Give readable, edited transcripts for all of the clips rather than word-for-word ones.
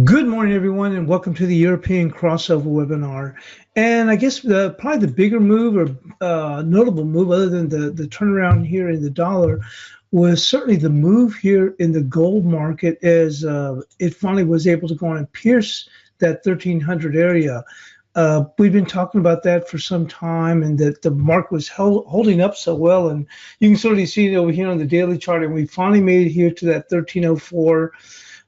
Good morning, everyone, and welcome to the European crossover webinar. And I guess probably the bigger move or notable move, other than the turnaround here in the dollar, was certainly the move here in the gold market as it finally was able to go on and pierce that 1300 area. We've been talking about that for some time, and that the market was holding up so well. And you can sort of see it over here on the daily chart, and we finally made it here to that 1304.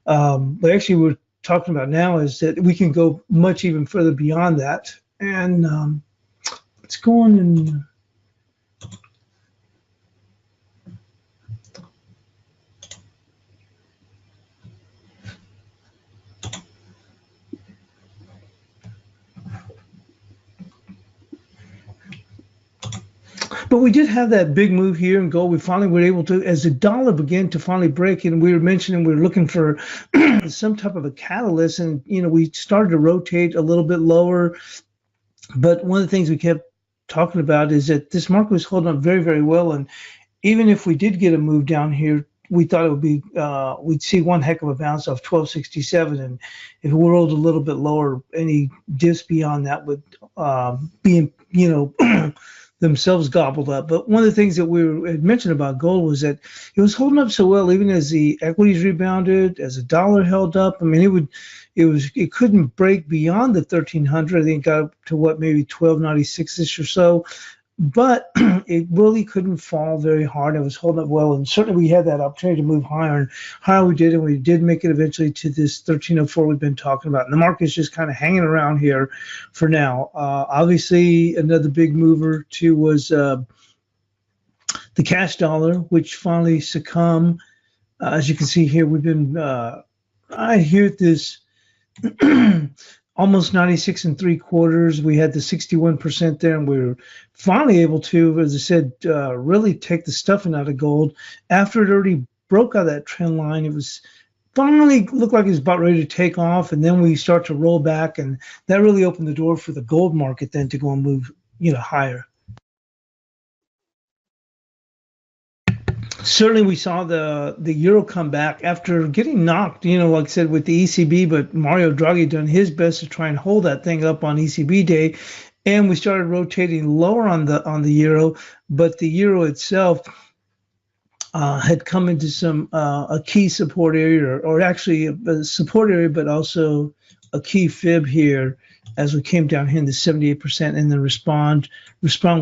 But actually, we're talking about now is that we can go much even further beyond that. And let's go on and but we did have that big move here in gold. We finally were able to, as the dollar began to finally break, and we were mentioning we were looking for some type of a catalyst, and we started to rotate a little bit lower. But one of the things we kept talking about is that this market was holding up very, very well, and even if we did get a move down here, we thought it would be we'd see one heck of a bounce off 1267, and if it rolled a little bit lower, any dips beyond that would be themselves gobbled up. But one of the things that we had mentioned about gold was that it was holding up so well, even as the equities rebounded, as the dollar held up. I mean, it couldn't break beyond the 1300. I think it got up to maybe 1296ish or so, but it really couldn't fall very hard. It was holding up well, and certainly we had that opportunity to move higher, and higher we did, and we did make it eventually to this 1304 we've been talking about. And the market's just kind of hanging around here for now. Obviously, another big mover too was the cash dollar, which finally succumbed. As you can see here, we've been I hear this almost 96 3/4. We had the 61% there, and we were finally able to, as I said, really take the stuffing out of gold. After it already broke out of that trend line, it was finally looked like it was about ready to take off, and then we start to roll back, and that really opened the door for the gold market then to go and move, higher. Certainly, we saw the euro come back after getting knocked, like I said, with the ECB, but Mario Draghi done his best to try and hold that thing up on ECB day, and we started rotating lower on the euro, but the euro itself had come into some a key support area, or actually a support area, but also a key fib here as we came down here in the 78%, and then respond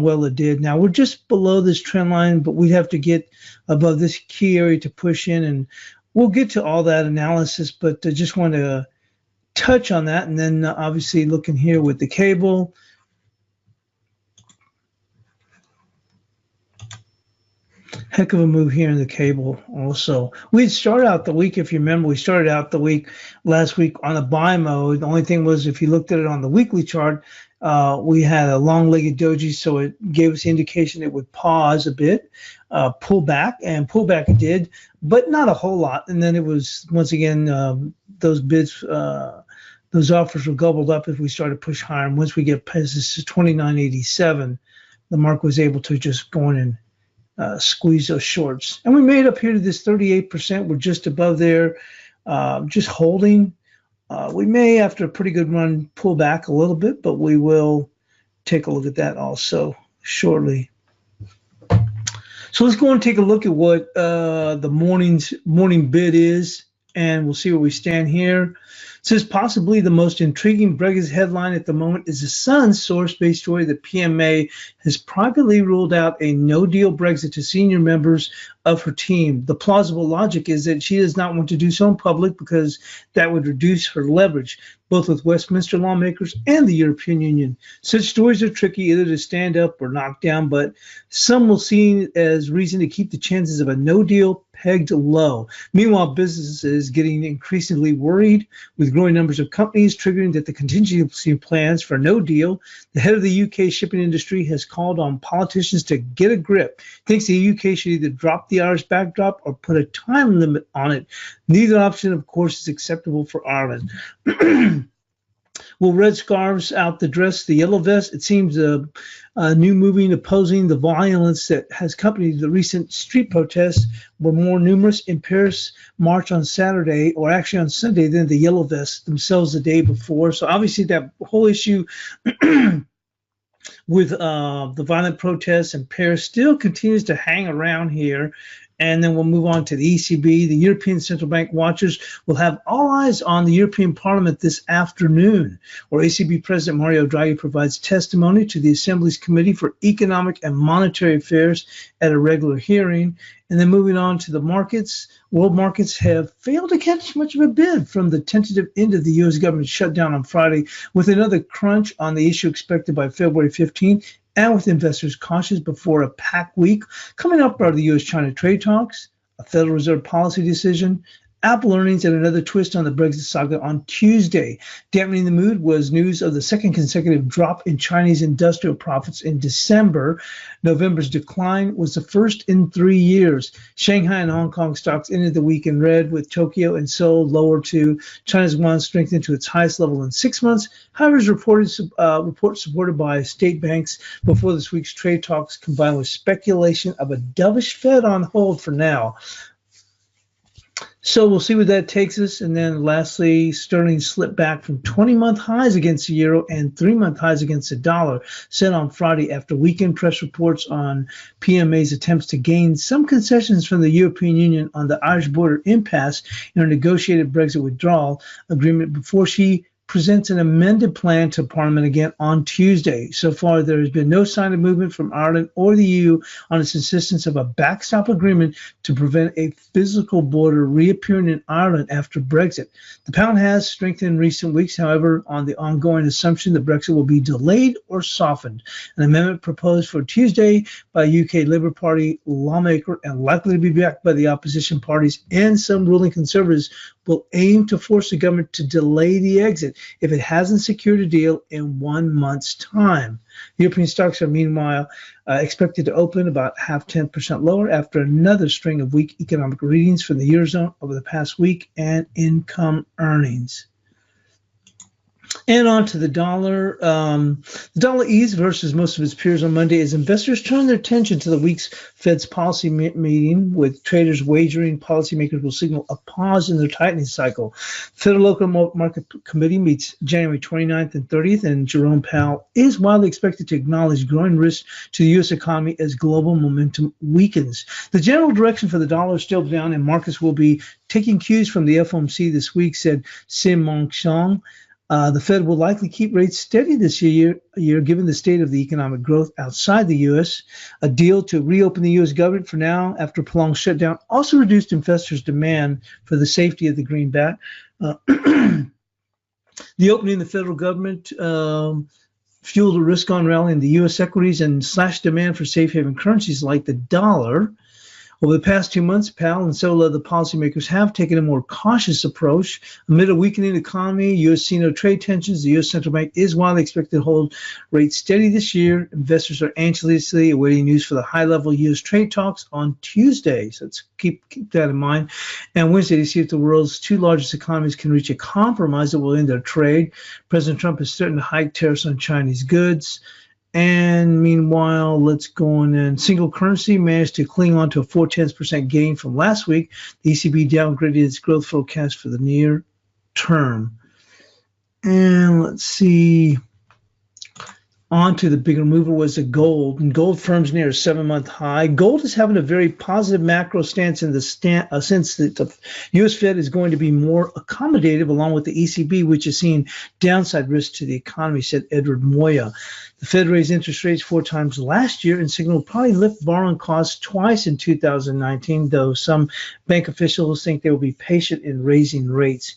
well it did. Now we're just below this trend line, but we have to get above this key area to push in, and we'll get to all that analysis, but I just want to touch on that. And then obviously looking here with the cable, heck of a move here in the cable also. We started out the week, if you remember, we started out the week last week on a buy mode. The only thing was, if you looked at it on the weekly chart, we had a long-legged doji, so it gave us the indication it would pause a bit, pull back it did, but not a whole lot. And then it was, once again, those bids, those offers were gobbled up as we started to push higher. And once we get past this 29.87, the market was able to just go in and squeeze those shorts, and we made up here to this 38%. We're just above there, just holding. We may, after a pretty good run, pull back a little bit, but we will take a look at that also shortly. So let's go and take a look at what the morning bid is, and we'll see where we stand here. It says possibly the most intriguing Brexit headline at the moment is the Sun's source-based story that PMA has privately ruled out a no-deal Brexit to senior members of her team. The plausible logic is that she does not want to do so in public because that would reduce her leverage, both with Westminster lawmakers and the European Union. Such stories are tricky either to stand up or knock down, but some will see it as reason to keep the chances of a no-deal pegged low. Meanwhile, businesses getting increasingly worried with growing numbers of companies triggering that the contingency plans for no deal. The head of the UK shipping industry has called on politicians to get a grip. Thinks the UK should either drop the Irish backdrop or put a time limit on it. Neither option, of course, is acceptable for Ireland. Well, red scarves out the dress, the yellow vest. It seems a new movement opposing the violence that has accompanied the recent street protests were more numerous in Paris March on Saturday, or actually on Sunday, than the yellow vests themselves the day before. So obviously that whole issue with the violent protests in Paris still continues to hang around here. And then we'll move on to the ECB. The European Central Bank watchers will have all eyes on the European Parliament this afternoon, where ECB President Mario Draghi provides testimony to the Assembly's Committee for Economic and Monetary Affairs at a regular hearing. And then moving on to the markets, world markets have failed to catch much of a bid from the tentative end of the U.S. government shutdown on Friday, with another crunch on the issue expected by February 15th. And with investors cautious before a packed week. Coming up are the U.S.-China trade talks, a Federal Reserve policy decision, Apple earnings, and another twist on the Brexit saga on Tuesday. Dampening the mood was news of the second consecutive drop in Chinese industrial profits in December. November's decline was the first in 3 years. Shanghai and Hong Kong stocks ended the week in red, with Tokyo and Seoul lower too. China's yuan strengthened to its highest level in 6 months. However, as reports supported by state banks before this week's trade talks, combined with speculation of a dovish Fed on hold for now. So we'll see where that takes us. And then lastly, sterling slipped back from 20-month highs against the euro and 3-month highs against the dollar, set on Friday after weekend press reports on PMA's attempts to gain some concessions from the European Union on the Irish border impasse in her negotiated Brexit withdrawal agreement before she presents an amended plan to Parliament again on Tuesday. So far, there has been no sign of movement from Ireland or the EU on its insistence of a backstop agreement to prevent a physical border reappearing in Ireland after Brexit. The pound has strengthened in recent weeks, however, on the ongoing assumption that Brexit will be delayed or softened. An amendment proposed for Tuesday by a UK Labour Party lawmaker and likely to be backed by the opposition parties and some ruling Conservatives will aim to force the government to delay the exit if it hasn't secured a deal in 1 month's time. European stocks are meanwhile expected to open about 0.5% lower after another string of weak economic readings from the Eurozone over the past week and income earnings. And on to the dollar. The dollar eased versus most of its peers on Monday as investors turn their attention to the week's Fed's policy meeting, with traders wagering policymakers will signal a pause in their tightening cycle. The Federal Local Market Committee meets January 29th and 30th, and Jerome Powell is widely expected to acknowledge growing risk to the U.S. economy as global momentum weakens. The general direction for the dollar is still down, and markets will be taking cues from the FOMC this week, said Sim Mong Chong. The Fed will likely keep rates steady this year, given the state of the economic growth outside the U.S. A deal to reopen the U.S. government for now after a prolonged shutdown also reduced investors' demand for the safety of the greenback. The opening of the federal government fueled a risk-on rally in the U.S. equities and slashed demand for safe haven currencies like the dollar. Over the past 2 months, Powell and several other policymakers have taken a more cautious approach. Amid a weakening economy, U.S.-Sino trade tensions, the U.S. Central Bank is widely expected to hold rates steady this year. Investors are anxiously awaiting news for the high-level U.S. trade talks on Tuesday. So let's keep that in mind. And Wednesday, to see if the world's two largest economies can reach a compromise that will end their trade. President Trump is threatening to hike tariffs on Chinese goods. And meanwhile, let's go on. And single currency managed to cling on to a 0.4% gain from last week. The ECB downgraded its growth forecast for the near term. And let's see. On to the bigger mover was the gold, and gold firms near a 7-month high. Gold is having a very positive macro stance in the sense that the U.S. Fed is going to be more accommodative, along with the ECB, which is seeing downside risk to the economy, said Edward Moya. The Fed raised interest rates 4 times last year and signaled probably lift borrowing costs twice in 2019, though some bank officials think they will be patient in raising rates.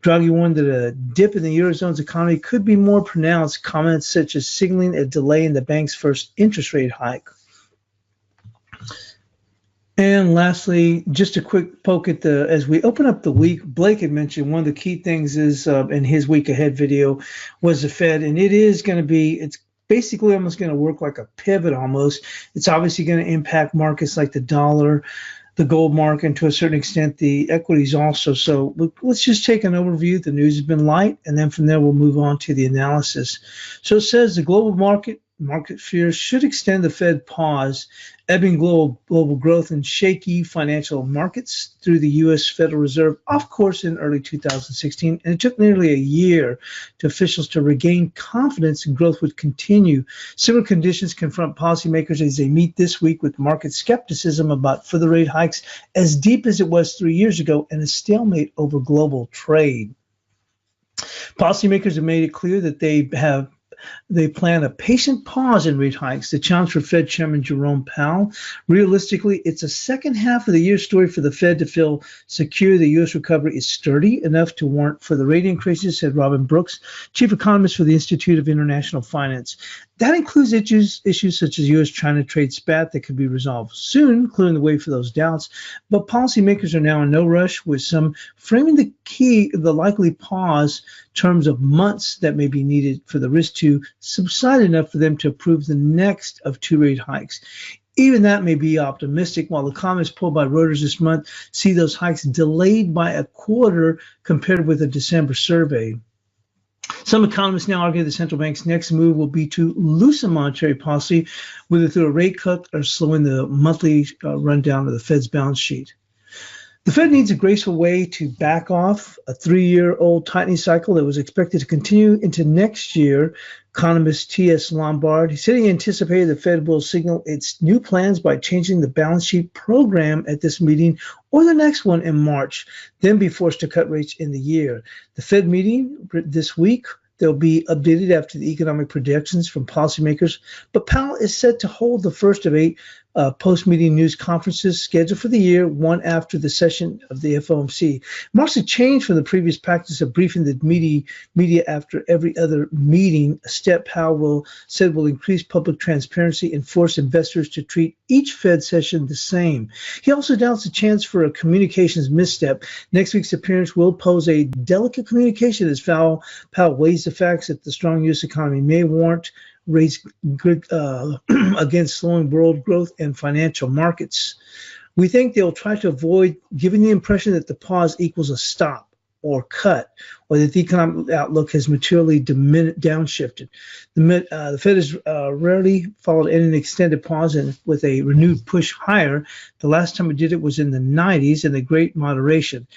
Draghi warned that a dip in the Eurozone's economy could be more pronounced, comments such as signaling a delay in the bank's first interest rate hike. And lastly, just a quick poke at as we open up the week, Blake had mentioned one of the key things is in his week ahead video was the Fed, and it's basically almost going to work like a pivot almost. It's obviously going to impact markets like the dollar. the gold market, and to a certain extent the equities also. So let's just take an overview. The news has been light, and then from there we'll move on to the analysis. So it says the global market fears should extend the Fed pause, ebbing global growth and shaky financial markets through the U.S. Federal Reserve off course in early 2016. And it took nearly a year to officials to regain confidence and growth would continue. Similar conditions confront policymakers as they meet this week with market skepticism about further rate hikes as deep as it was 3 years ago and a stalemate over global trade. Policymakers have made it clear that they plan a patient pause in rate hikes. The challenge for Fed Chairman Jerome Powell. Realistically, it's a second half of the year story for the Fed to feel secure the U.S. recovery is sturdy enough to warrant further rate increases, said Robin Brooks, chief economist for the Institute of International Finance. That includes issues such as U.S.-China trade spat that could be resolved soon, clearing the way for those doubts. But policymakers are now in no rush, with some framing the likely pause terms of months that may be needed for the risk to subside enough for them to approve the next of 2 rate hikes. Even that may be optimistic, while economists polled by Reuters this month see those hikes delayed by a quarter compared with a December survey. Some economists now argue the central bank's next move will be to loosen monetary policy, whether through a rate cut or slowing the monthly rundown of the Fed's balance sheet. The Fed needs a graceful way to back off a 3-year-old tightening cycle that was expected to continue into next year. Economist T.S. Lombard, he said he anticipated the Fed will signal its new plans by changing the balance sheet program at this meeting or the next one in March, then be forced to cut rates in the year. The Fed meeting this week, they'll be updated after the economic projections from policymakers, but Powell is set to hold the first of 8 post-meeting news conferences scheduled for the year, one after the session of the FOMC. Marks a change from the previous practice of briefing the media after every other meeting, a step Powell said will increase public transparency and force investors to treat each Fed session the same. He also doubts a chance for a communications misstep. Next week's appearance will pose a delicate communication as Powell weighs the facts that the strong U.S. economy may warrant rates against slowing world growth and financial markets. We think they'll try to avoid giving the impression that the pause equals a stop or cut, or that the economic outlook has materially downshifted. The Fed has rarely followed any extended pause and with a renewed push higher. The last time it did it was in the 90s in the Great Moderation.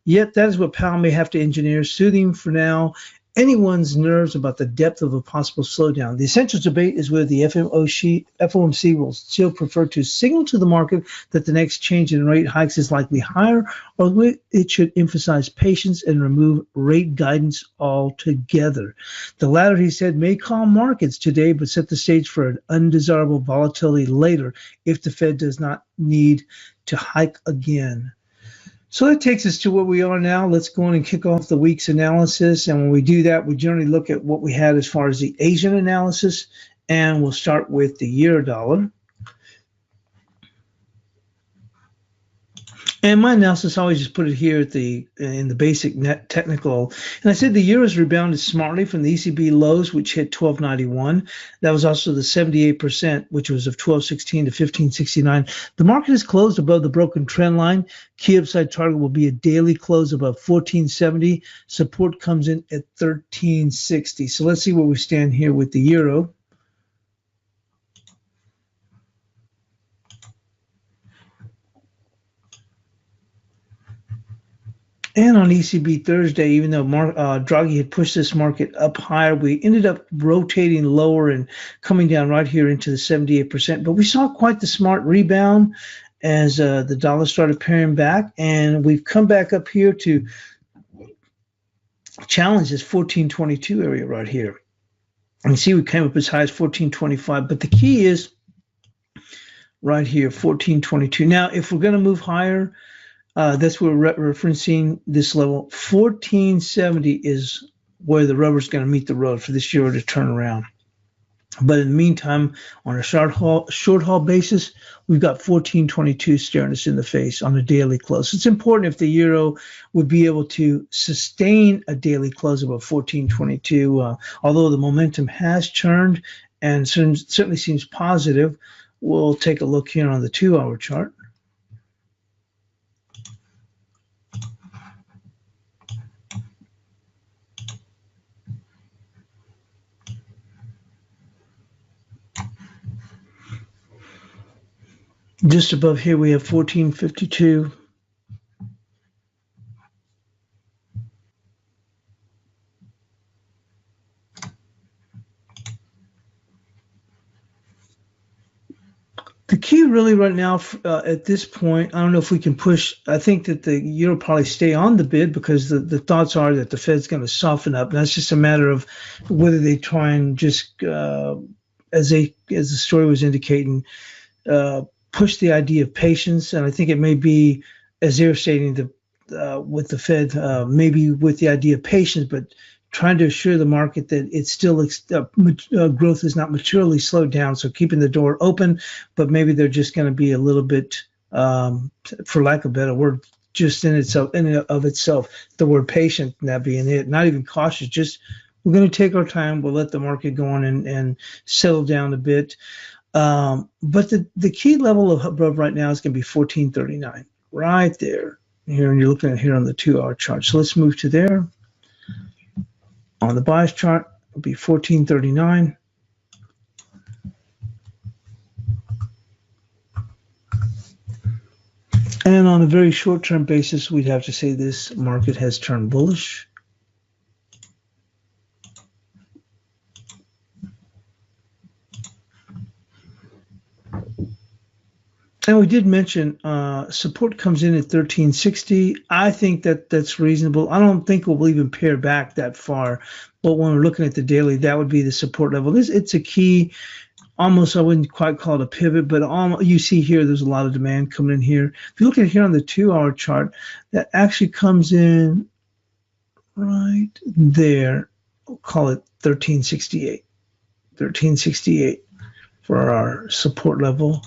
Yet that is what Powell may have to engineer, soothing for now anyone's nerves about the depth of a possible slowdown. The essential debate is whether the FOMC will still prefer to signal to the market that the next change in rate hikes is likely higher, or whether it should emphasize patience and remove rate guidance altogether. The latter, he said, may calm markets today, but set the stage for an undesirable volatility later if the Fed does not need to hike again. So that takes us to where we are now. Let's go on and kick off the week's analysis. And when we do that, we generally look at what we had as far as the Asian analysis. And we'll start with the euro dollar. And my analysis, I always just put it here at in the basic net technical. And I said the euro's rebounded smartly from the ECB lows, which hit 1291. That was also the 78%, which was of 1216 to 1569. The market is closed above the broken trend line. Key upside target will be a daily close above 1470. Support comes in at 1360. So let's see where we stand here with the euro. And on ECB Thursday, even though Draghi had pushed this market up higher, we ended up rotating lower and coming down right here into the 78%. But we saw quite the smart rebound as the dollar started paring back. And we've come back up here to challenge this 1422 area right here. And you see we came up as high as 1425. But the key is right here, 1422. Now, if we're going to move higher, that's where we're referencing this level. 1470 is where the rubber's going to meet the road for this euro to turn around. But in the meantime, on a short haul basis, we've got 1422 staring us in the face on a daily close. It's important if the euro would be able to sustain a daily close above 1422, although the momentum has turned and certainly seems positive. We'll take a look here on the 2-hour chart. Just above here, we have 1452. The key really right now at this point, I don't know if we can push. I think that the euro probably stay on the bid because the thoughts are that the Fed's going to soften up. And that's just a matter of whether they try and just, as the story was indicating, push the idea of patience. And I think it may be, as they're stating, with the Fed, maybe with the idea of patience, but trying to assure the market that it's still growth is not maturely slowed down. So keeping the door open, but maybe they're just going to be a little bit, for lack of a better word, just in and of itself, the word patient, that being it, not even cautious, just we're going to take our time. We'll let the market go on and settle down a bit. But the key level of above right now is going to be 1439, right there. Here, and you're looking at here on the 2-hour chart. So let's move to there. On the bias chart, it'll be 1439. And on a very short-term basis, we'd have to say this market has turned bullish. And we did mention support comes in at 1360. I think that's reasonable. I don't think we'll even pair back that far. But when we're looking at the daily, that would be the support level. It's a key. Almost, I wouldn't quite call it a pivot, but you see here, there's a lot of demand coming in here. If you look at here on the 2-hour chart, that actually comes in right there. We'll call it 1368. 1368 for our support level.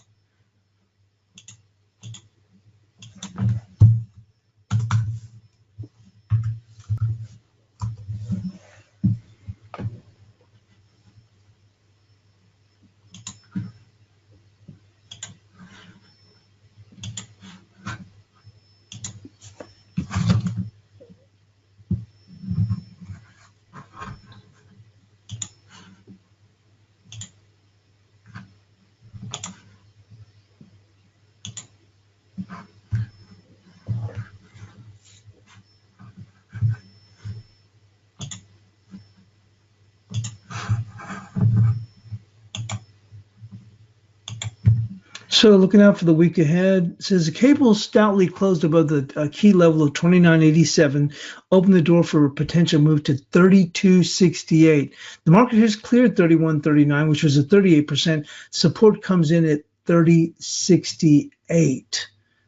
So looking out for the week ahead, it says the cable stoutly closed above the key level of 29.87, opened the door for a potential move to 32.68. The market has cleared 31.39, which was a 38%. Support comes in at 30.68.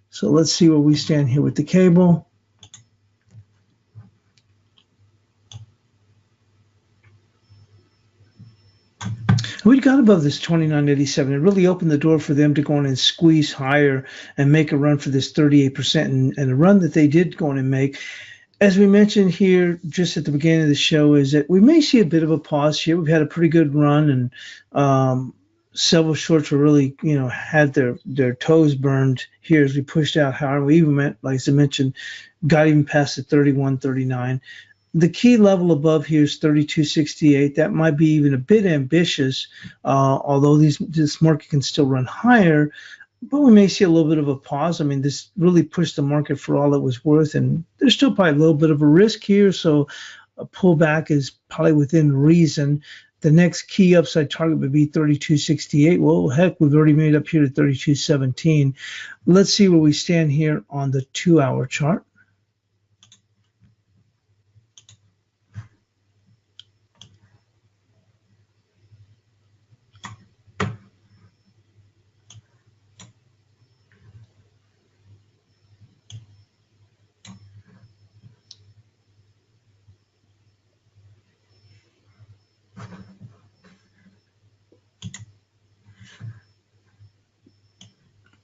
So let's see where we stand here with the cable. We got above this 29.87. It really opened the door for them to go in and squeeze higher and make a run for this 38%. And the run that they did go in and make, as we mentioned here just at the beginning of the show, is that we may see a bit of a pause here. We've had a pretty good run, and several shorts were really, had their toes burned here as we pushed out higher. We even went, like I mentioned, got even past the 31.39. The key level above here is 32.68. That might be even a bit ambitious, although this market can still run higher. But we may see a little bit of a pause. I mean, this really pushed the market for all it was worth, and there's still probably a little bit of a risk here. So a pullback is probably within reason. The next key upside target would be 32.68. Well, heck, we've already made up here to 32.17. Let's see where we stand here on the 2-hour chart.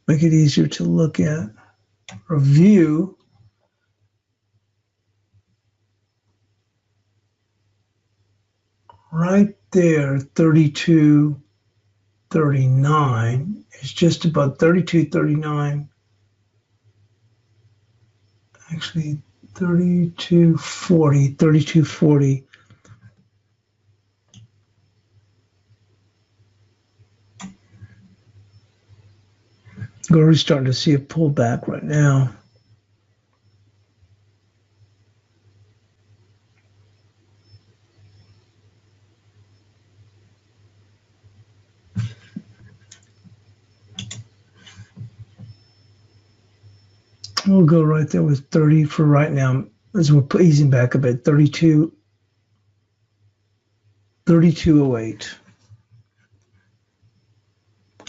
Make it easier to look at. Review. Right there, 32.39 is just about 32.39. Actually, 32.40, 32.40. We're already starting to see a pullback right now. We'll go right there with 30 for right now as we're easing back a bit. 3208.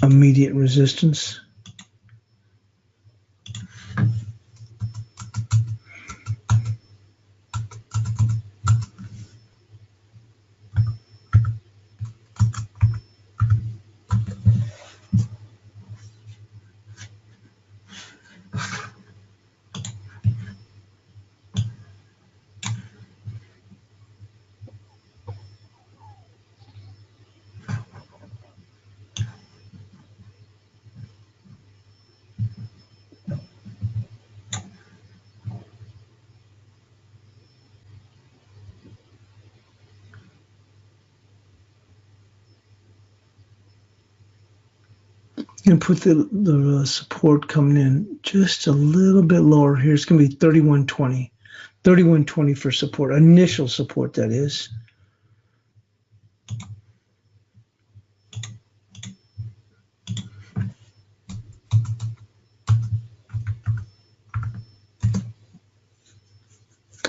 Immediate resistance. Going to put the support coming in just a little bit lower here. It's going to be 3120. 3120 for support. Initial support, that is.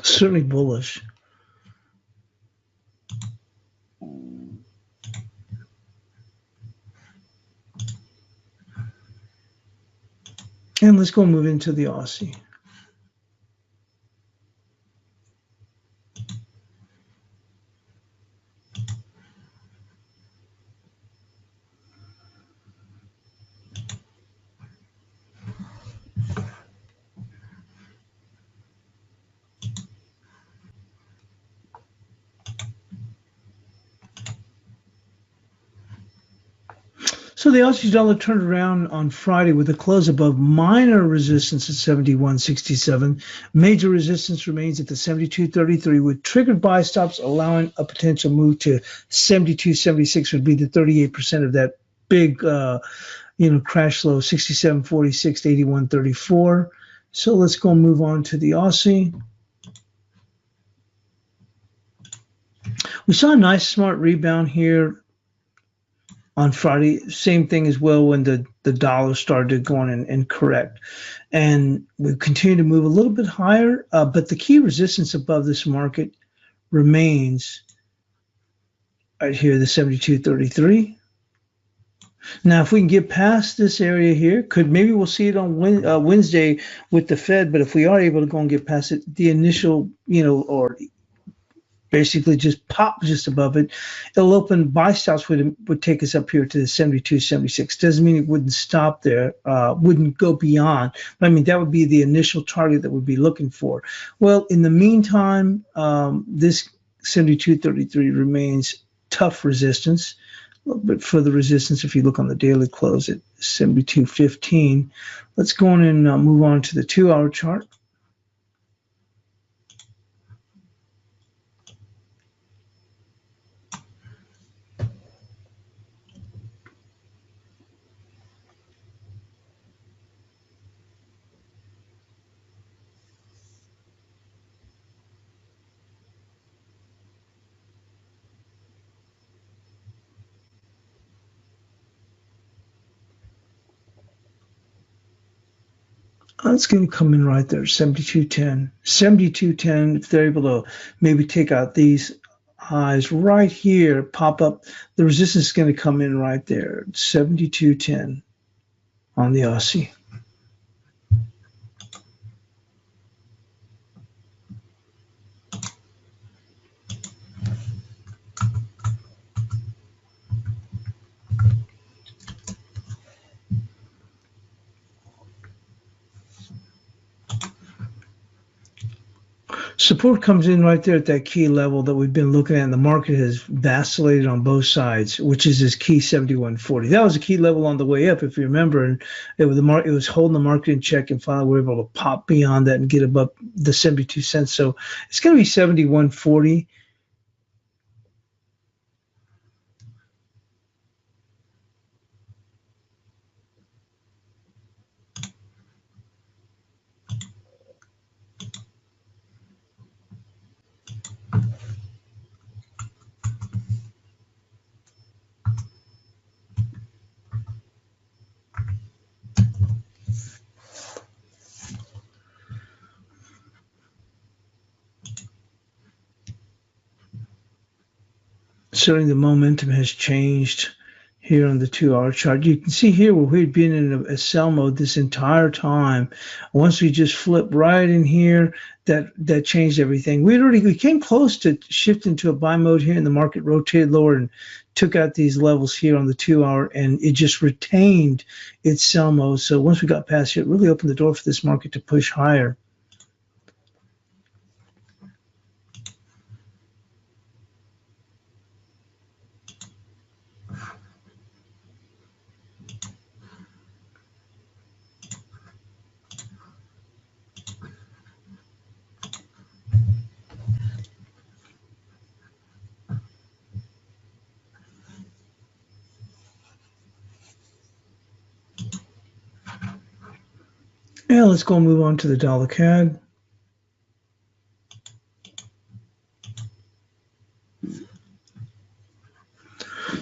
Certainly bullish. And let's go move into the Aussie. So the Aussie dollar turned around on Friday with a close above minor resistance at 71.67. Major resistance remains at the 72.33 with triggered buy stops allowing a potential move to 72.76 would be the 38% of that big crash low 67.46 to 81.34. So let's go move on to the Aussie. We saw a nice smart rebound here on Friday. Same thing as well when the dollar started going and correct. And we continue to move a little bit higher, but the key resistance above this market remains right here, the 72.33. Now, if we can get past this area here, maybe we'll see it on Wednesday with the Fed, but if we are able to go and get past it, the initial, or basically just pop just above it, it'll open buy stops would take us up here to the 72.76. Doesn't mean it wouldn't stop there, wouldn't go beyond. But I mean, that would be the initial target that we'd be looking for. Well, in the meantime, this 72.33 remains tough resistance. A little bit further resistance if you look on the daily close at 72.15. Let's go on and move on to the 2-hour chart. It's going to come in right there, 72.10. 72.10, if they're able to maybe take out these highs right here, pop up, the resistance is going to come in right there, 72.10 on the Aussie. Support comes in right there at that key level that we've been looking at, and the market has vacillated on both sides, which is this key 71.40. That was a key level on the way up, if you remember, and it was holding the market in check, and finally we were able to pop beyond that and get above the 72 cents. So it's going to be 71.40. certainly the momentum has changed here on the 2-hour chart. You can see here where we'd been in a sell mode this entire time. Once we just flipped right in here, that changed everything. We came close to shifting to a buy mode here, and the market rotated lower and took out these levels here on the 2-hour, and it just retained its sell mode. So once we got past here, it really opened the door for this market to push higher. Yeah, let's go and move on to the dollar CAD.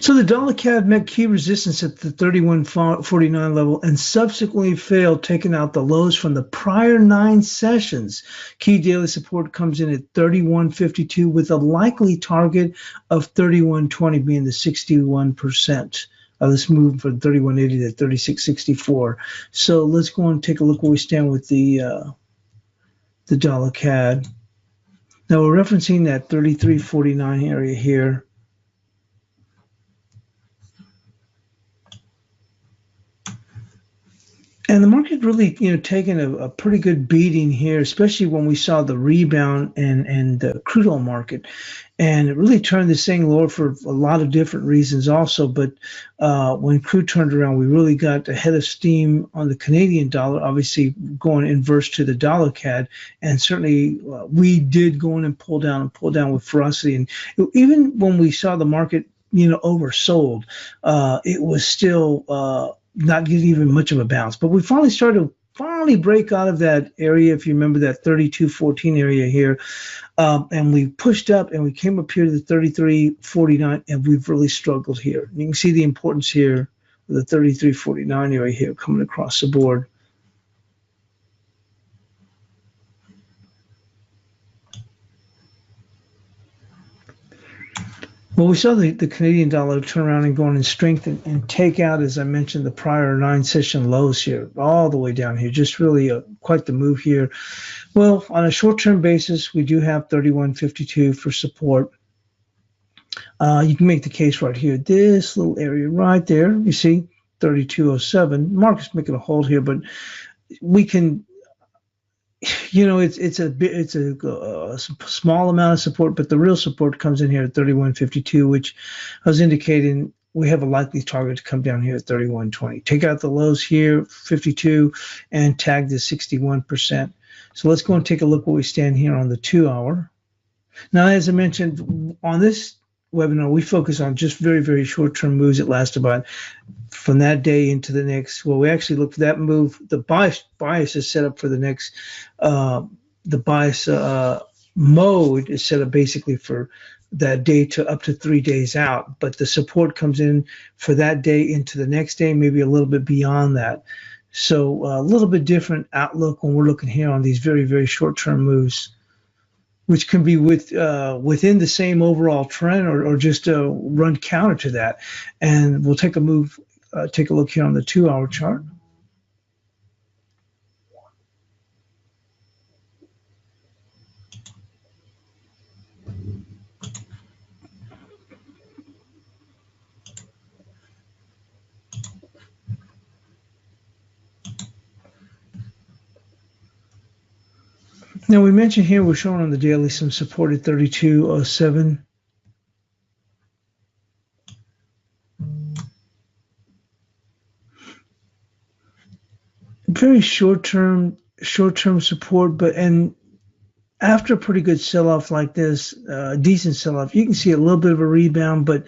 So the dollar CAD met key resistance at the 31.49 level and subsequently failed, taking out the lows from the prior 9 sessions. Key daily support comes in at 31.52 with a likely target of 31.20 being the 61%. Let's move from 31.80 to 36.64. So let's go and take a look where we stand with the dollar CAD. Now we're referencing that 33.49 area here. And the market really, taking a pretty good beating here, especially when we saw the rebound and the crude oil market. And it really turned this thing lower for a lot of different reasons also. But when crude turned around, we really got ahead of steam on the Canadian dollar, obviously going inverse to the dollar CAD. And certainly we did go in and pull down with ferocity. And even when we saw the market, oversold, it was still not getting even much of a bounce. But we finally started to break out of that area, if you remember that 32.14 area here, and we pushed up and we came up here to the 33.49, and we've really struggled here. You can see the importance here of the 33.49 area here coming across the board. Well, we saw the Canadian dollar turn around and go on in strength and take out, as I mentioned, the prior 9 session lows here, all the way down here. Just really quite the move here. Well, on a short-term basis, we do have 31.52 for support. You can make the case right here. This little area right there, you see, 32.07. Market's making a hold here, but we can... it's a small amount of support, but the real support comes in here at 31.52, which I was indicating we have a likely target to come down here at 31.20. Take out the lows here, 52, and tag the 61%. So let's go and take a look where we stand here on the 2-hour. Now, as I mentioned, on this webinar, we focus on just very, very short-term moves that last about from that day into the next. Well, we actually look for that move. The bias is set up for the next. The bias mode is set up basically for that day to up to 3 days out. But the support comes in for that day into the next day, maybe a little bit beyond that. So a little bit different outlook when we're looking here on these very, very short-term moves, which can be within the same overall trend or just run counter to that. And we'll take a look here on the 2-hour chart. Now, we mentioned here we're showing on the daily some support at 32.07. Very short-term support, and after a pretty good sell-off like this, decent sell-off, you can see a little bit of a rebound. But,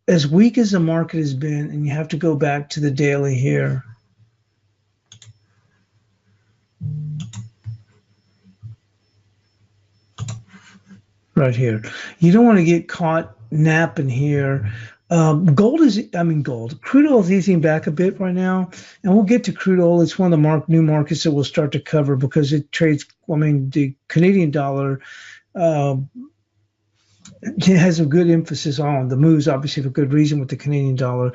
as weak as the market has been, and you have to go back to the daily here. Right here. You don't want to get caught napping here. Crude oil is easing back a bit right now, and we'll get to crude oil. It's one of the new markets that we'll start to cover because it trades, the Canadian dollar it has a good emphasis on the moves, obviously for good reason with the Canadian dollar,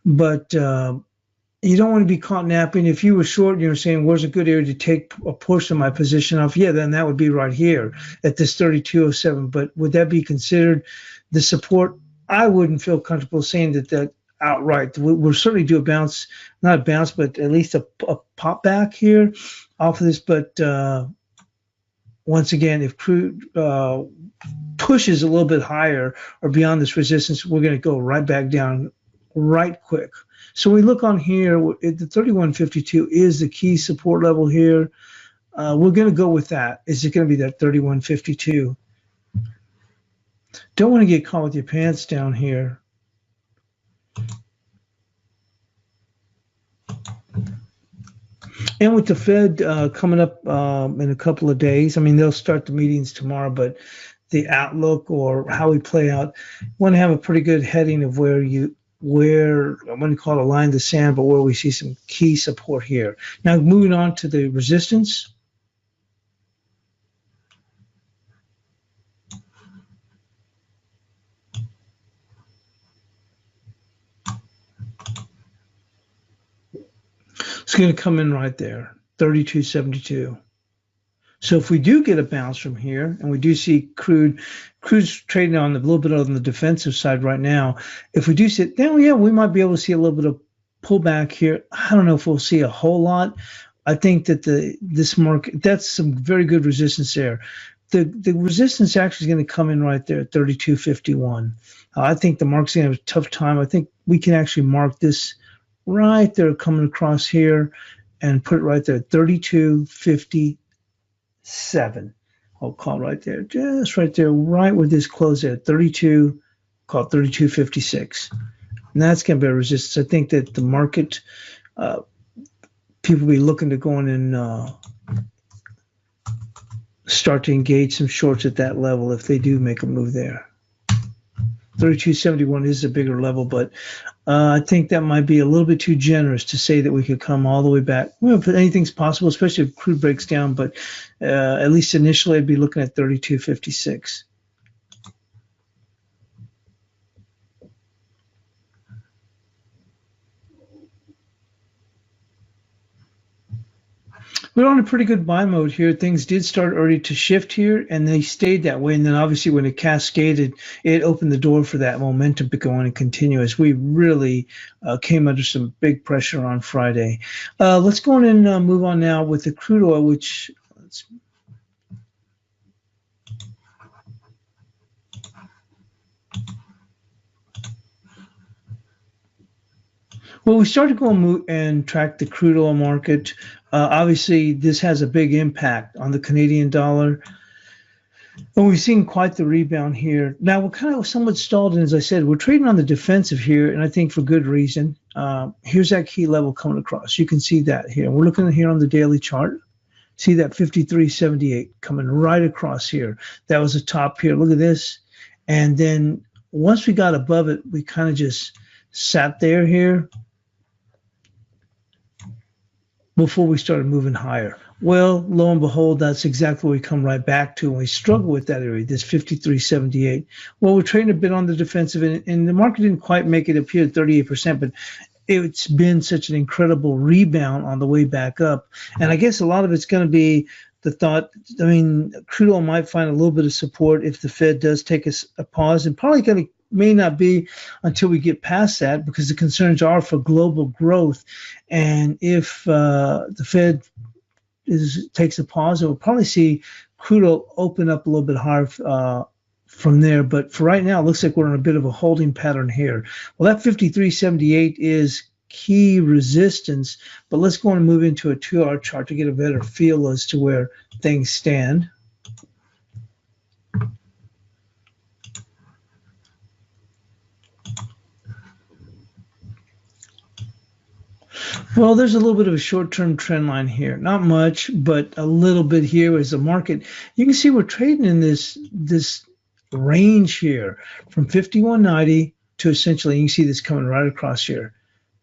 but you don't want to be caught napping. If you were short and you were saying, where's a good area to take a portion of my position off? Yeah, then that would be right here at this 3207. But would that be considered the support? I wouldn't feel comfortable saying that outright. We'll certainly do a bounce, not a bounce, but at least a pop back here off of this. But once again, if crude pushes a little bit higher or beyond this resistance, we're going to go right back down right quick. So we look on here, the 3152 is the key support level here. We're going to go with that. Is it going to be that 3152? Don't want to get caught with your pants down here. And with the Fed coming up in a couple of days, I mean, they'll start the meetings tomorrow, but the outlook or how we play out, want to have a pretty good heading of where I wouldn't call it a line in the sand, but where we see some key support here. Now, moving on to the resistance. It's going to come in right there, 32.72. So if we do get a bounce from here, and we do see crude's trading on a little bit on the defensive side right now. If we do see it, then yeah, we might be able to see a little bit of pullback here. I don't know if we'll see a whole lot. I think that this market, that's some very good resistance there. The resistance actually is going to come in right there at 32.51. I think the market's going to have a tough time. I think we can actually mark this right there coming across here and put it right there, 32.57. I'll call right there, just right there, right where this closed at 32, call it 32.56. And that's going to be a resistance. I think that the market, people will be looking to go in and start to engage some shorts at that level if they do make a move there. 32.71 is a bigger level, but I think that might be a little bit too generous to say that we could come all the way back. Well, if anything's possible, especially if crude breaks down, but at least initially I'd be looking at 32.56. We're on a pretty good buy mode here. Things did start already to shift here, and they stayed that way. And then obviously when it cascaded, it opened the door for that momentum to go on and continue as we really came under some big pressure on Friday. Let's go on and move on now with the crude oil, which well, we started going and track the crude oil market. Obviously, this has a big impact on the Canadian dollar. And we've seen quite the rebound here. Now, we're kind of somewhat stalled, and as I said, we're trading on the defensive here, and I think for good reason. Here's that key level coming across. You can see that here. We're looking here on the daily chart. See that 53.78 coming right across here. That was the top here. Look at this. And then once we got above it, we kind of just sat there here before we started moving higher. Well, lo and behold, that's exactly what we come right back to, and we struggle with that area, this 53.78. Well, we're trading a bit on the defensive, and the market didn't quite make it appear at 38%, but it's been such an incredible rebound on the way back up. And I guess a lot of it's going to be the thought, I mean, crude oil might find a little bit of support if the Fed does take a pause, and probably going to may not be until we get past that, because the concerns are for global growth. And if the Fed takes a pause, we'll probably see crude oil open up a little bit higher from there. But for right now, it looks like we're in a bit of a holding pattern here. Well, that 53.78 is key resistance, but let's go and move into a 2-hour chart to get a better feel as to where things stand. Well, there's a little bit of a short-term trend line here. Not much, but a little bit here as the market. You can see we're trading in this range here from 51.90 to essentially, you can see this coming right across here,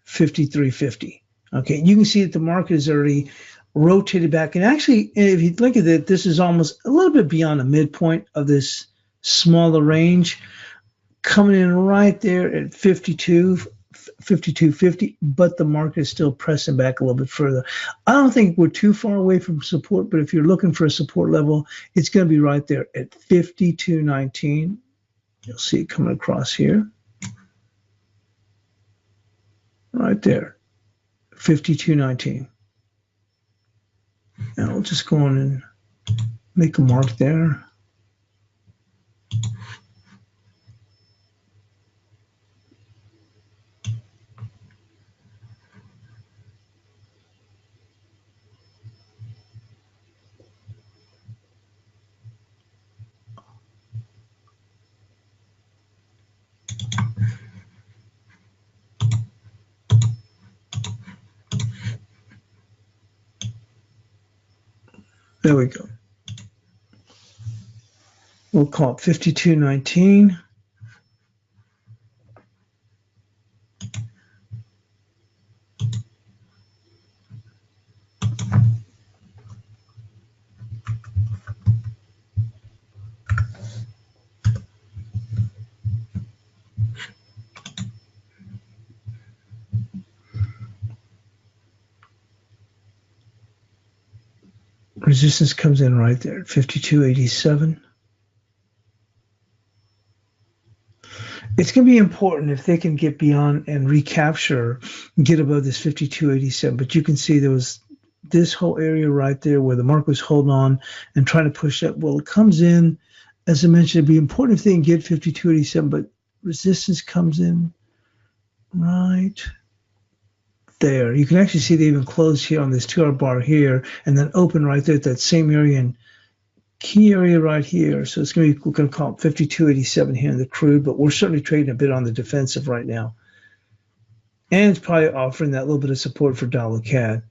53.50. Okay, you can see that the market is already rotated back. And actually, if you look at it, this is almost a little bit beyond the midpoint of this smaller range, coming in right there at 52.50, but the market is still pressing back a little bit further. I don't think we're too far away from support, but if you're looking for a support level, it's going to be right there at 52.19. You'll see it coming across here. Right there, 52.19. And I'll just go on and make a mark there. There we go. We'll call it 52.19. Resistance comes in right there at 52.87. It's going to be important if they can get beyond and recapture, get above this 52.87. But you can see there was this whole area right there where the market was holding on and trying to push up. Well, it comes in, as I mentioned, it'd be important if they can get 52.87, but resistance comes in right there. You can actually see they even closed here on this 2-hour bar here and then open right there at that same area and key area right here. So it's going to be, we're going to call it 52.87 here in the crude, but we're certainly trading a bit on the defensive right now. And it's probably offering that little bit of support for dollar CAD.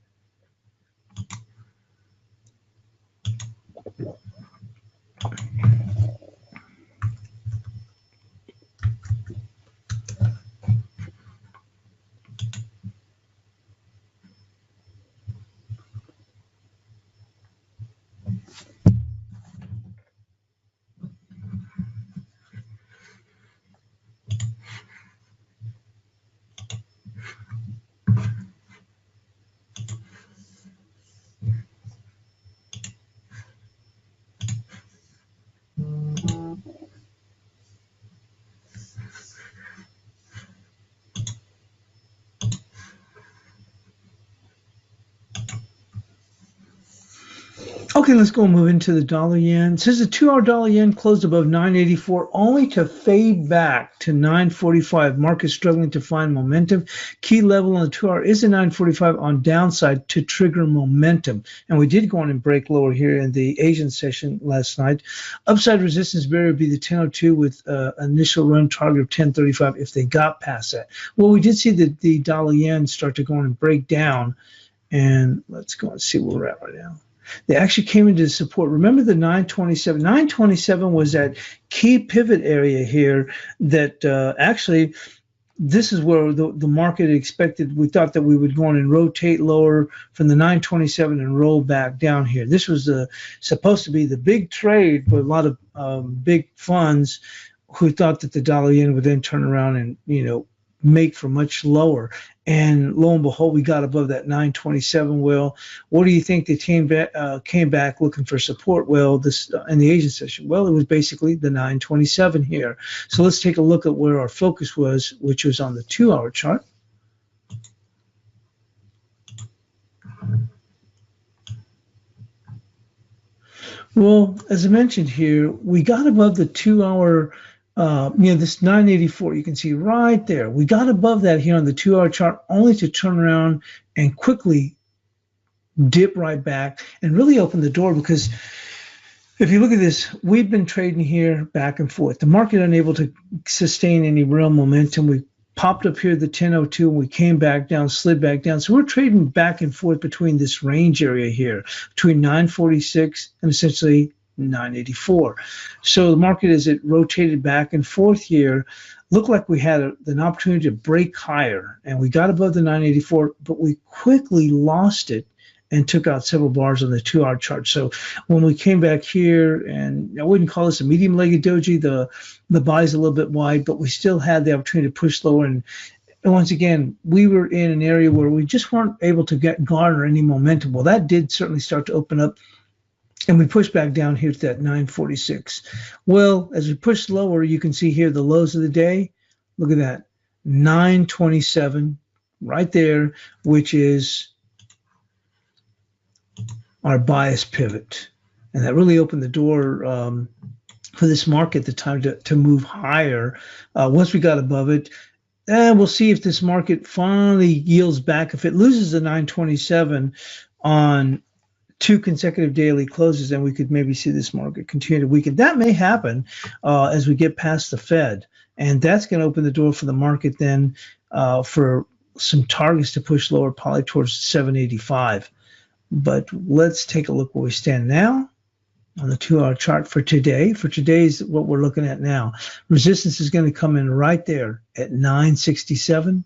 Okay, let's go move into the dollar yen. It says the 2-hour dollar yen closed above 984, only to fade back to 945. Market struggling to find momentum. Key level on the 2-hour is a 945 on downside to trigger momentum. And we did go on and break lower here in the Asian session last night. Upside resistance barrier would be the 1002 with initial run target of 1035 if they got past that. Well, we did see the dollar yen start to go on and break down. And let's go and see where we're at right now. They actually came into support. Remember the 927? 927 was that key pivot area here that actually this is where the market expected. We thought that we would go on and rotate lower from the 927 and roll back down here. This was supposed to be the big trade for a lot of big funds who thought that the dollar yen would then turn around and, make for much lower. And lo and behold, we got above that 927. Well, what do you think they came back looking for support? Well, this in the Asian session, well, it was basically the 927 here. So let's take a look at where our focus was, which was on the 2-hour chart. Well, as I mentioned here, we got above the 2-hour this 984, you can see right there. We got above that here on the 2-hour chart, only to turn around and quickly dip right back and really open the door, because if you look at this, we've been trading here back and forth. The market unable to sustain any real momentum. We popped up here at the 1002 and we came back down, slid back down. So we're trading back and forth between this range area here, between 946 and essentially 984. So the market, as it rotated back and forth here, looked like we had an opportunity to break higher, and we got above the 984, but we quickly lost it and took out several bars on the 2-hour chart. So when we came back here, and I wouldn't call this a medium-legged doji, the buy's a little bit wide, but we still had the opportunity to push lower. And once again, we were in an area where we just weren't able to garner any momentum. Well, that did certainly start to open up, and we pushed back down here to that 946. Well, as we push lower, you can see here the lows of the day. Look at that, 927 right there, which is our bias pivot. And that really opened the door for this market, the time to move higher. Once we got above it, we'll see if this market finally yields back. If it loses the 927 on 2 consecutive daily closes, then we could maybe see this market continue to weaken. That may happen as we get past the Fed. And that's going to open the door for the market then for some targets to push lower, probably towards 785. But let's take a look where we stand now on the 2-hour chart for today. For today's what we're looking at now. Resistance is going to come in right there at 967.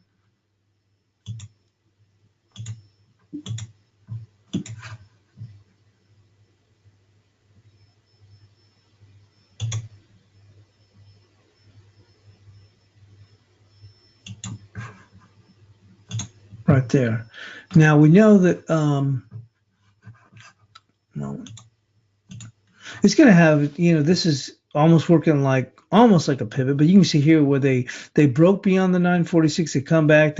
Right there. Now we know that it's going to have, this is almost working almost like a pivot, but you can see here where they broke beyond the 946, they come back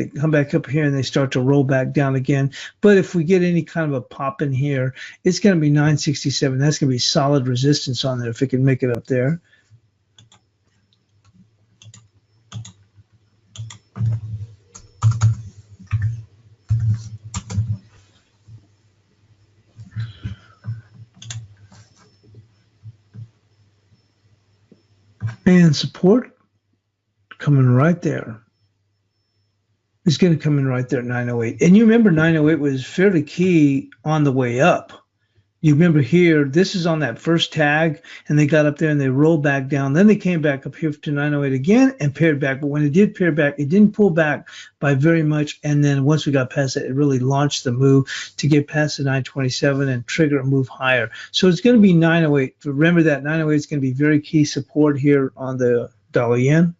up here, and they start to roll back down again. But if we get any kind of a pop in here, it's going to be 967. That's going to be solid resistance on there if it can make it up there. And support coming right there. It's going to come in right there at 908. And you remember 908 was fairly key on the way up. You remember here, this is on that first tag, and they got up there and they rolled back down. Then they came back up here to 908 again and paired back. But when it did pair back, it didn't pull back by very much. And then once we got past it, it really launched the move to get past the 927 and trigger a move higher. So it's going to be 908. Remember that 908 is going to be very key support here on the dollar yen.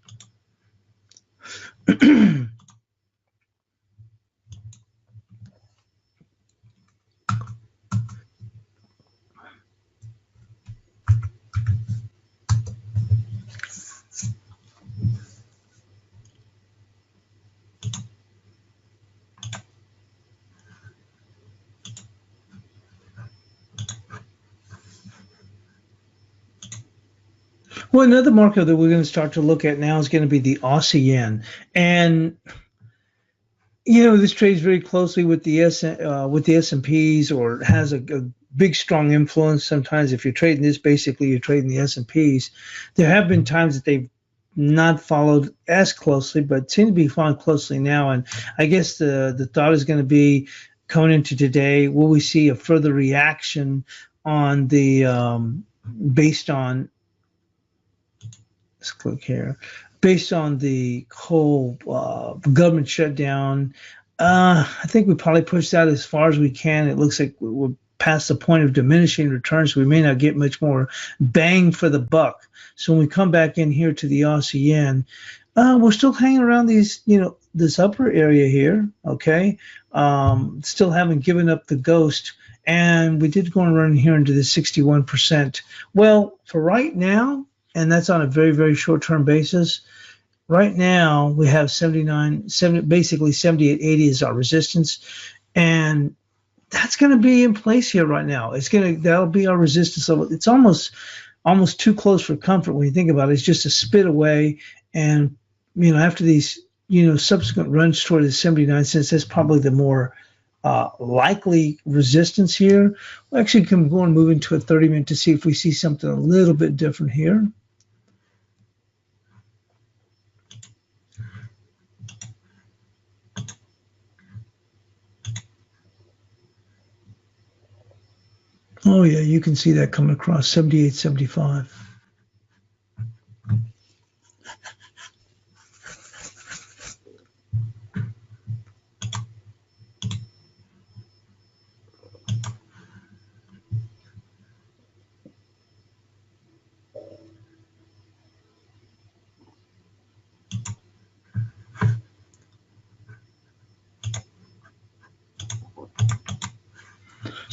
Well, another market that we're going to start to look at now is going to be the Aussie Yen. And this trades very closely with the S&Ps, or has a big, strong influence. Sometimes if you're trading this, basically you're trading the S&Ps. There have been times that they've not followed as closely, but seem to be following closely now. And I guess the thought is going to be, coming into today, will we see a further reaction on the based on, let's click here, based on the whole government shutdown. I think we probably pushed that as far as we can. It looks like we're past the point of diminishing returns. So we may not get much more bang for the buck. So when we come back in here to the Aussie Yen, we're still hanging around these, this upper area here. Okay, still haven't given up the ghost, and we did go and run here into the 61%. Well, for right now, and that's on a very, very short-term basis. Right now, we have basically 78.80 is our resistance, and that's going to be in place here right now. That'll be our resistance level. It's almost too close for comfort when you think about it. It's just a spit away, and after these subsequent runs toward the 79 cents, that's probably the more likely resistance here. We'll actually go and move into a 30-minute to see if we see something a little bit different here. Oh yeah, you can see that coming across 78.75.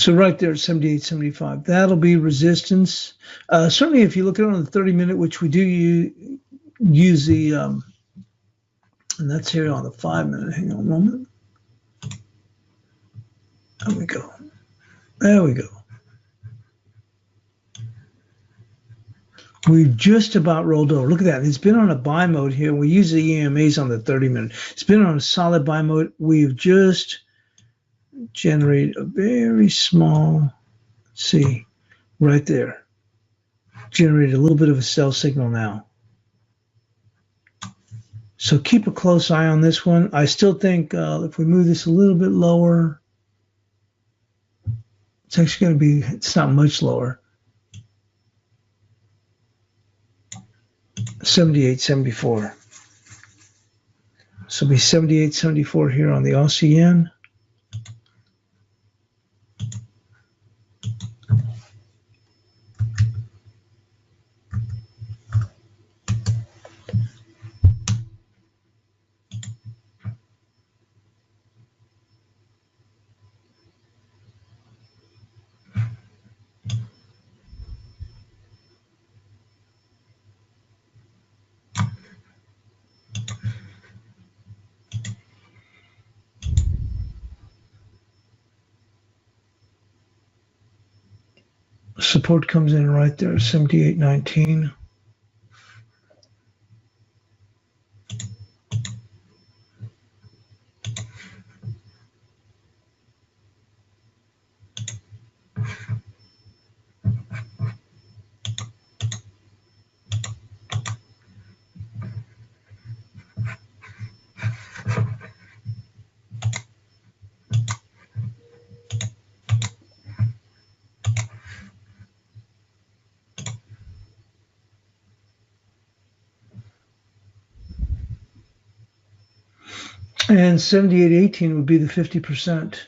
So right there at 78.75, that'll be resistance. Certainly, if you look at it on the 30-minute, which we do use the, and that's here on the 5-minute. Hang on a moment. There we go. There we go. We've just about rolled over. Look at that. It's been on a buy mode here. We use the EMAs on the 30-minute. It's been on a solid buy mode. We've just generated a very small, see, right there. Generated a little bit of a sell signal now. So keep a close eye on this one. I still think if we move this a little bit lower, it's actually going to be, it's not much lower. 78.74. So it'll be 78.74 here on the Aussie Yen. Support comes in right there, 78.19. And 78.18 would be the 50%.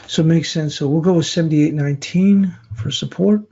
So it makes sense. So we'll go with 78.19 for support.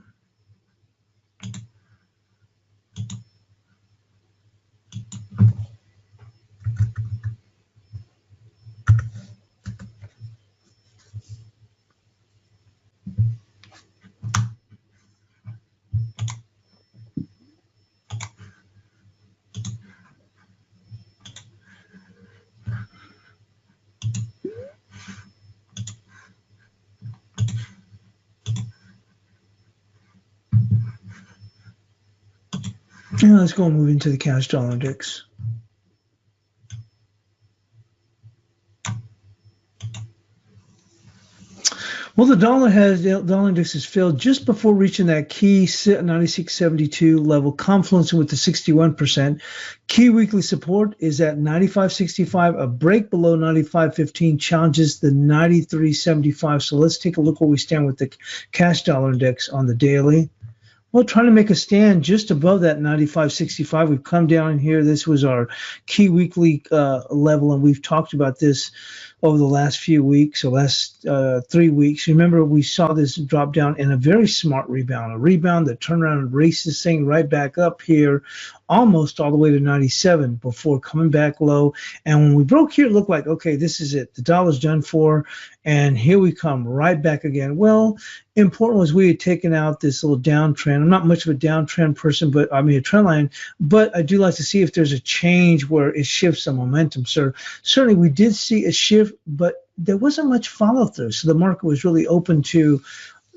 Now let's go and move into the cash dollar index. Well, the dollar index has failed just before reaching that key 96.72 level, confluencing with the 61%. Key weekly support is at 95.65. A break below 95.15 challenges the 93.75. So let's take a look where we stand with the cash dollar index on the daily. Well, trying to make a stand just above that 95.65. We've come down in here. This was our key weekly level, and we've talked about this over the last few weeks, or last 3 weeks. Remember, we saw this drop down in a very smart rebound, a rebound that turned around and raced this thing right back up here, almost all the way to 97 before coming back low. And when we broke here, it looked like, okay, this is it. The dollar's done for, and here we come right back again. Well, important was we had taken out this little downtrend. I'm not much of a downtrend person, but I mean a trend line, but I do like to see if there's a change where it shifts some momentum. So certainly we did see a shift, but there wasn't much follow through. So the market was really open to,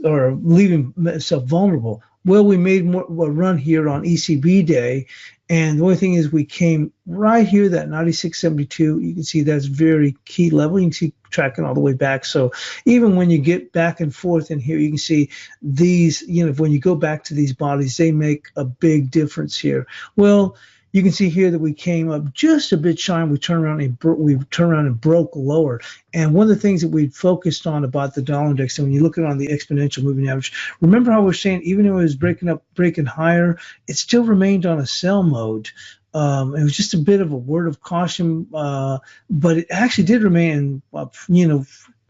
or leaving itself vulnerable. Well, we made a run here on ECB day, and the only thing is we came right here, that 96.72. You can see that's very key level. You can see tracking all the way back. So even when you get back and forth in here, you can see these, when you go back to these bodies, they make a big difference here. Well, you can see here that we came up just a bit shy, and we turned around and broke lower. And one of the things that we focused on about the dollar index, and when you look at it on the exponential moving average, remember how we're saying even though it was breaking higher, it still remained on a sell mode. It was just a bit of a word of caution, but it actually did remain.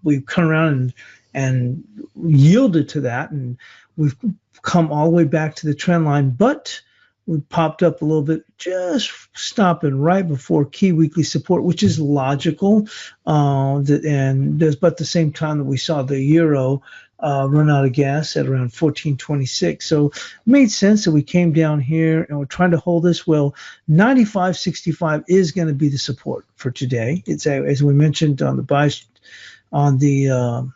We've come around and yielded to that, and we've come all the way back to the trend line, but We popped up a little bit, just stopping right before key weekly support, which is logical. And there's about the same time that we saw the euro run out of gas at around 14.26. So it made sense that we came down here and we're trying to hold this. Well, 95.65 is going to be the support for today. It's as we mentioned on the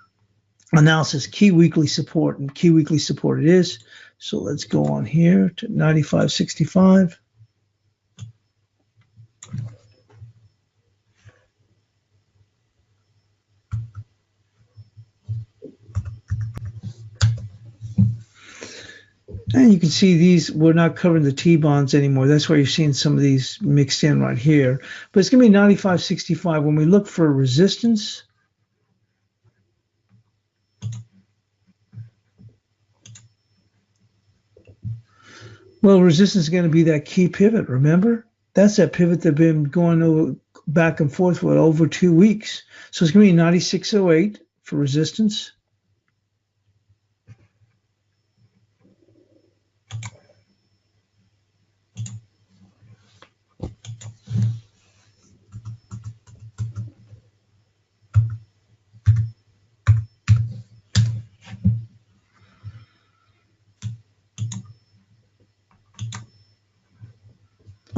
analysis, key weekly support, and key weekly support it is. So let's go on here to 95.65. And you can see these, we're not covering the T-bonds anymore. That's why you're seeing some of these mixed in right here. But it's going to be 95.65. When we look for resistance, well, resistance is going to be that key pivot, remember? That's that pivot that's been going over, back and forth for over 2 weeks. So it's going to be 96.08 for resistance.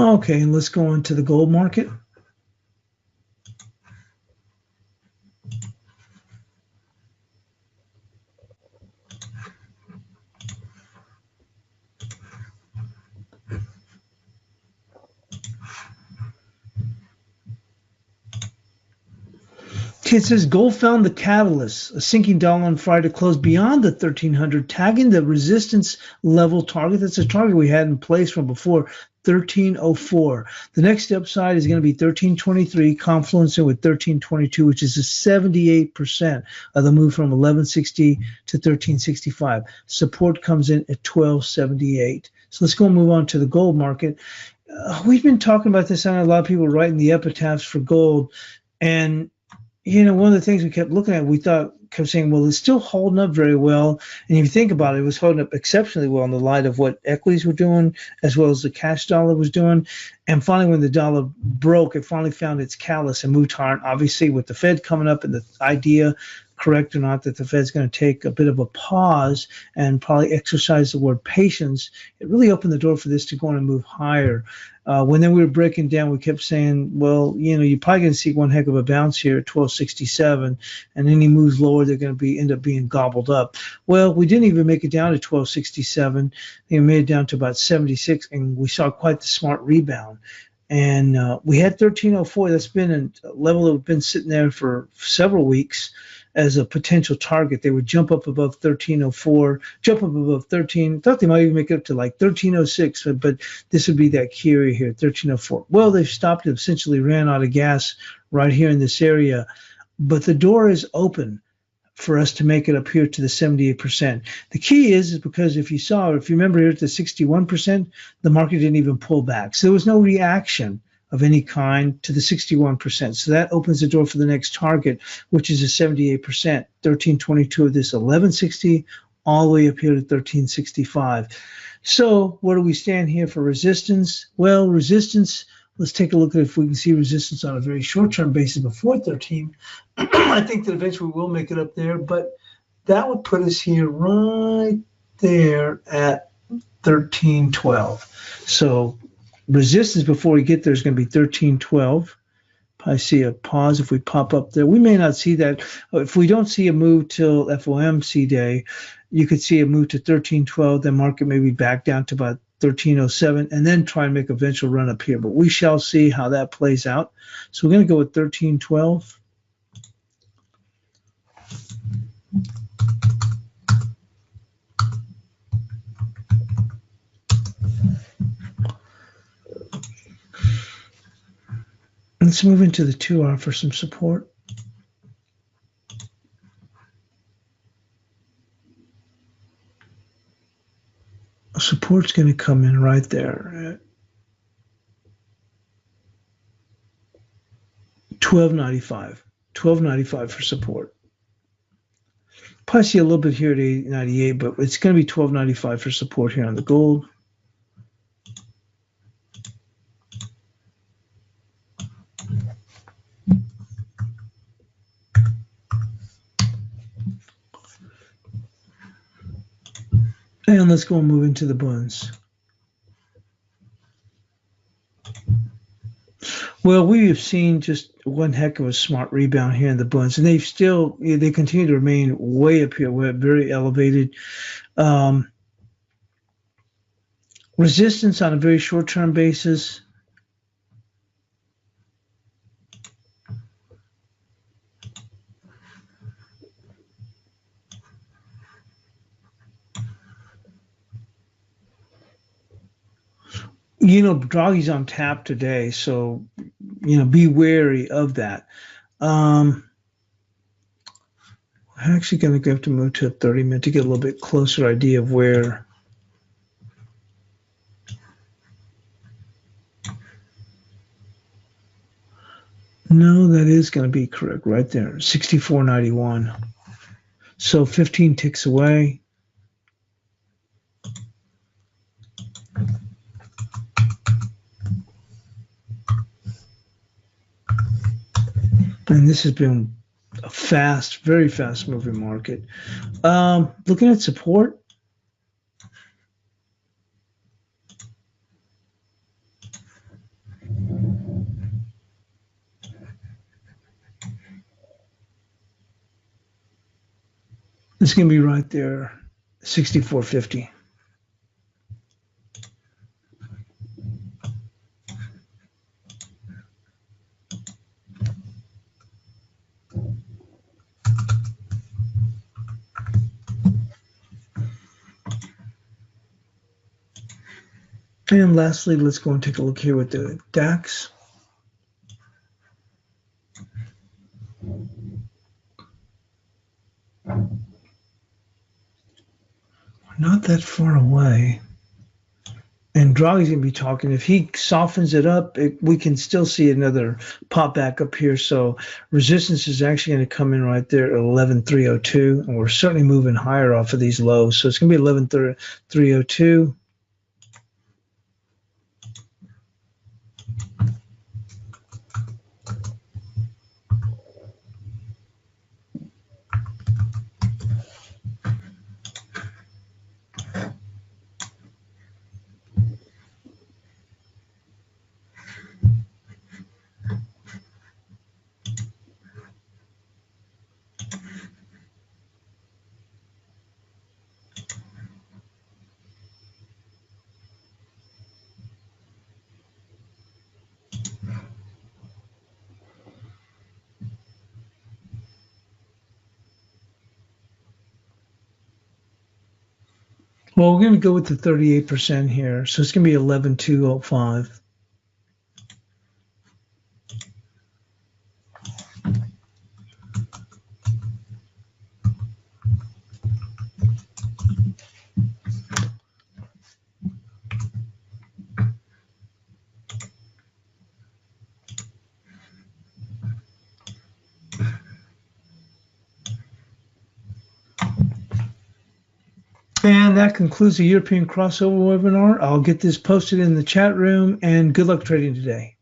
Okay, and let's go on to the gold market. Okay, it says gold found the catalyst, a sinking dollar on Friday closed beyond the 1300, tagging the resistance level target. That's a target we had in place from before, 1304. The next upside is going to be 1323, confluencing with 1322, which is a 78% of the move from 1160 to 1365. Support comes in at 1278. So let's go and move on to the gold market. We've been talking about this, and a lot of people writing the epitaphs for gold. And you know, one of the things we kept looking at, we kept saying, well, it's still holding up very well. And if you think about it, it was holding up exceptionally well in the light of what equities were doing, as well as the cash dollar was doing. And finally, when the dollar broke, it finally found its catalyst and moved higher. And obviously, with the Fed coming up and the idea, correct or not, that the Fed's going to take a bit of a pause and probably exercise the word patience, it really opened the door for this to go on and move higher. When then we were breaking down, we kept saying, well, you know, you're probably going to see one heck of a bounce here at 1267, and any moves lower, they're going to end up being gobbled up. Well, we didn't even make it down to 1267. We made it down to about 76, and we saw quite the smart rebound. And we had 1304. That's been a level that has been sitting there for several weeks as a potential target. They would jump up above 1304, jump up above 13. Thought they might even make it up to like 1306, but this would be that key area here, 1304. Well, they've stopped it, essentially ran out of gas right here in this area. But the door is open for us to make it up here to the 78%. The key is because if you remember here at the 61%, the market didn't even pull back. So there was no reaction of any kind to the 61%. So that opens the door for the next target, which is a 78%, 1322 of this 1160, all the way up here to 1365. So where do we stand here for resistance? Well, resistance, let's take a look at if we can see resistance on a very short-term basis before 13. I think that eventually we'll make it up there, but that would put us here right there at 1312. So resistance before we get there is going to be 1312. I see a pause if we pop up there. We may not see that. If we don't see a move till FOMC day, you could see a move to 1312, then market maybe back down to about 1307, and then try and make a eventual run up here. But we shall see how that plays out. So we're going to go with 1312. Let's move into the 2-hour for some support. Support's going to come in right there at 1295. 1295 for support. Probably see a little bit here at 898, but it's going to be 1295 for support here on the gold. And let's go and move into the bunds. Well, we have seen just one heck of a smart rebound here in the bunds, and they continue to remain way up here. We're very elevated. Resistance on a very short-term basis. Draghi's on tap today, so be wary of that. I'm actually going to have to move to a 30-minute to get a little bit closer idea of where. No, that is going to be correct right there, 64.91. So 15 ticks away. And this has been a fast, very fast moving market. Looking at support. It's going to be right there, 64.50. And lastly, let's go and take a look here with the DAX. Not that far away. And Draghi's going to be talking. If he softens it up, we can still see another pop back up here. So resistance is actually going to come in right there at 11.302. And we're certainly moving higher off of these lows. So it's going to be 11.302. Well, we're going to go with the 38% here. So it's going to be 11.205. And that concludes the European crossover webinar. I'll get this posted in the chat room, and good luck trading today.